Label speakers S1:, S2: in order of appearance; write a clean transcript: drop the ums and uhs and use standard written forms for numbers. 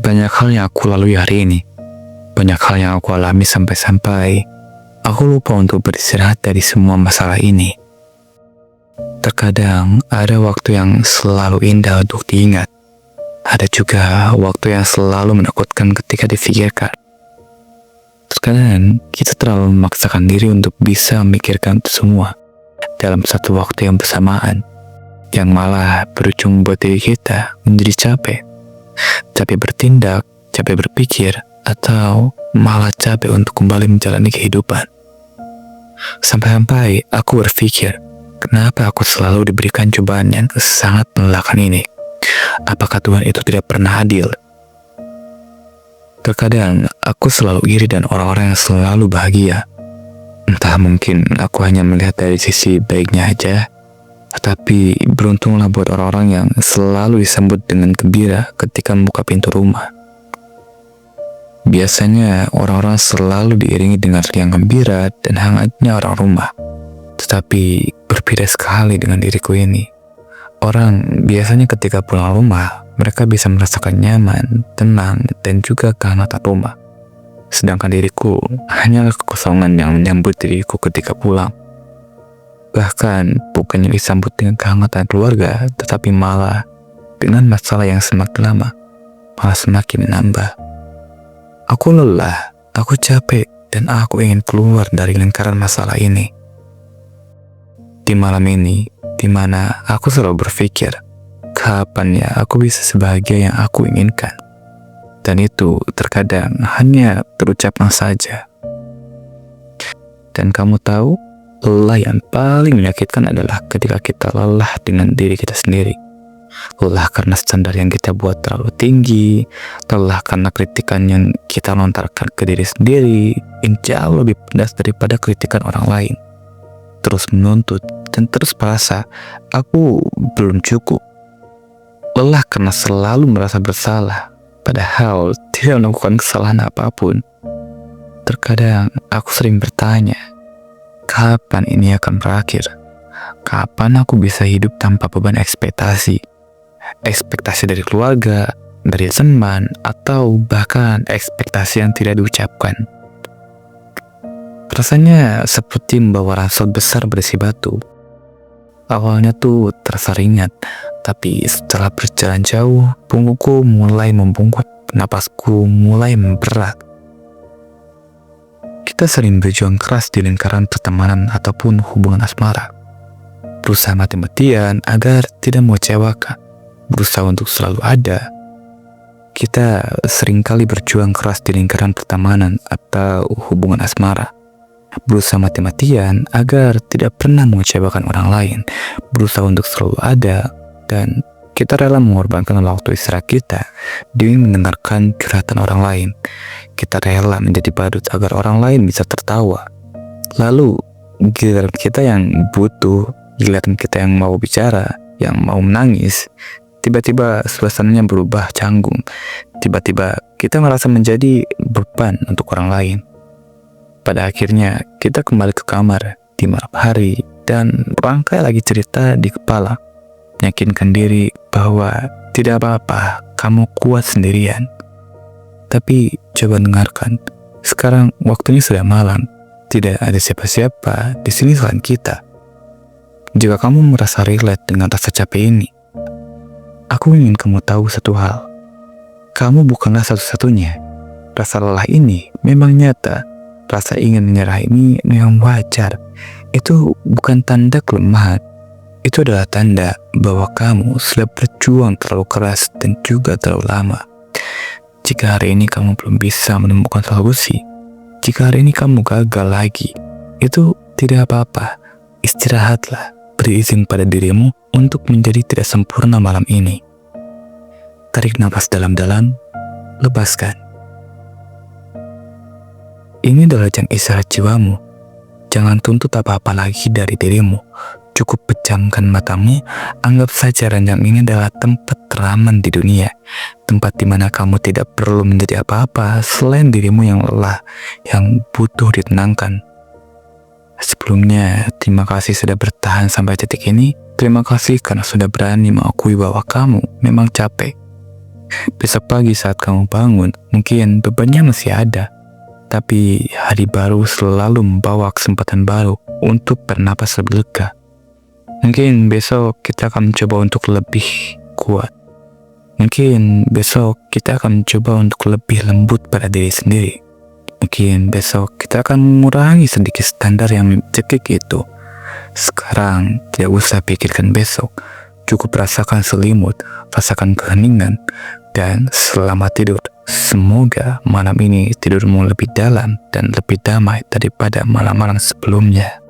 S1: Banyak hal yang aku lalui hari ini. Banyak hal yang aku alami sampai-sampai aku lupa untuk beristirahat dari semua masalah ini. Terkadang ada waktu yang selalu indah untuk diingat. Ada juga waktu yang selalu menakutkan ketika difikirkan. Terkadang kita terlalu memaksakan diri untuk bisa memikirkan itu semua dalam satu waktu yang bersamaan, yang malah berujung membuat diri kita menjadi capek. Capek bertindak, capek berpikir, atau malah capek untuk kembali menjalani kehidupan. Sampai-sampai aku berpikir, kenapa aku selalu diberikan cobaan yang sangat melelahkan ini? Apakah Tuhan itu tidak pernah adil? Terkadang aku selalu iri dan orang-orang yang selalu bahagia. Entah mungkin aku hanya melihat dari sisi baiknya aja, tetapi beruntunglah buat orang-orang yang selalu disambut dengan gembira ketika membuka pintu rumah. Biasanya orang-orang selalu diiringi dengan riang gembira dan hangatnya orang rumah. Tetapi berbeda sekali dengan diriku ini. Orang biasanya ketika pulang rumah, mereka bisa merasakan nyaman, tenang, dan juga kehangatan rumah. Sedangkan diriku hanyalah kekosongan yang menyambut diriku ketika pulang. Bahkan bukannya disambut dengan kehangatan keluarga, tetapi malah dengan masalah yang semakin lama, malah semakin menambah. Aku lelah, aku capek, dan aku ingin keluar dari lingkaran masalah ini. Di malam ini, di mana aku selalu berpikir, kapan ya aku bisa sebahagia yang aku inginkan? Dan itu terkadang hanya terucapkan saja. Dan kamu tahu, lelah yang paling menyakitkan adalah ketika kita lelah dengan diri kita sendiri. Lelah karena standar yang kita buat terlalu tinggi, lelah karena kritikan yang kita lontarkan ke diri sendiri yang jauh lebih pedas daripada kritikan orang lain. Terus menuntut dan terus merasa aku belum cukup. Lelah karena selalu merasa bersalah, padahal tidak melakukan kesalahan apapun. Terkadang aku sering bertanya, kapan ini akan berakhir? Kapan aku bisa hidup tanpa beban ekspektasi? Ekspektasi dari keluarga, dari teman, atau bahkan ekspektasi yang tidak diucapkan. Rasanya seperti membawa ransel besar berisi batu. Awalnya tuh terasa ringan, tapi setelah berjalan jauh, punggungku mulai membungkuk, napasku mulai memberat. Kita sering berjuang keras di lingkaran pertemanan ataupun hubungan asmara. Berusaha mati-matian agar tidak mengecewakan, berusaha untuk selalu ada. Kita seringkali berjuang keras di lingkaran pertemanan atau hubungan asmara. Berusaha mati-matian agar tidak pernah mengecewakan orang lain, berusaha untuk selalu ada, dan kita rela mengorbankan waktu istirahat kita demi mendengarkan curhatan orang lain. Kita rela menjadi badut agar orang lain bisa tertawa. Lalu giliran kita yang butuh, giliran kita yang mau bicara, yang mau menangis, tiba-tiba suasananya berubah canggung. Tiba-tiba kita merasa menjadi beban untuk orang lain. Pada akhirnya kita kembali ke kamar di malam hari dan merangkai lagi cerita di kepala, meyakinkan diri bahwa tidak apa-apa, kamu kuat sendirian. Tapi coba dengarkan, sekarang waktunya sudah malam, tidak ada siapa-siapa di sini selain kita. Jika kamu merasa relate dengan rasa capek ini, aku ingin kamu tahu satu hal, kamu bukanlah satu-satunya. Rasa lelah ini memang nyata. Rasa ingin menyerah ini memang wajar. Itu bukan tanda kelemahan. Itu adalah tanda bahwa kamu sudah berjuang terlalu keras dan juga terlalu lama. Jika hari ini kamu belum bisa menemukan solusi, jika hari ini kamu gagal lagi, itu tidak apa-apa. Istirahatlah, beri izin pada dirimu untuk menjadi tidak sempurna malam ini. Tarik nafas dalam-dalam, lepaskan. Ini adalah jam istirahat jiwamu. Jangan tuntut apa-apa lagi dari dirimu. Cukup pejamkan matamu, anggap saja ranjang ini adalah tempat teraman di dunia. Tempat di mana kamu tidak perlu menjadi apa-apa selain dirimu yang lelah, yang butuh ditenangkan. Sebelumnya, terima kasih sudah bertahan sampai titik ini. Terima kasih karena sudah berani mengakui bahwa kamu memang capek. Besok pagi saat kamu bangun, mungkin bebannya masih ada, tapi hari baru selalu membawa kesempatan baru untuk bernapas lebih lega. Mungkin besok kita akan mencoba untuk lebih kuat. Mungkin besok kita akan mencoba untuk lebih lembut pada diri sendiri. Mungkin besok kita akan mengurangi sedikit standar yang mencekik itu. Sekarang tidak usah pikirkan besok. Cukup rasakan selimut, rasakan keheningan, dan selamat tidur. Semoga malam ini tidurmu lebih dalam dan lebih damai daripada malam-malam sebelumnya.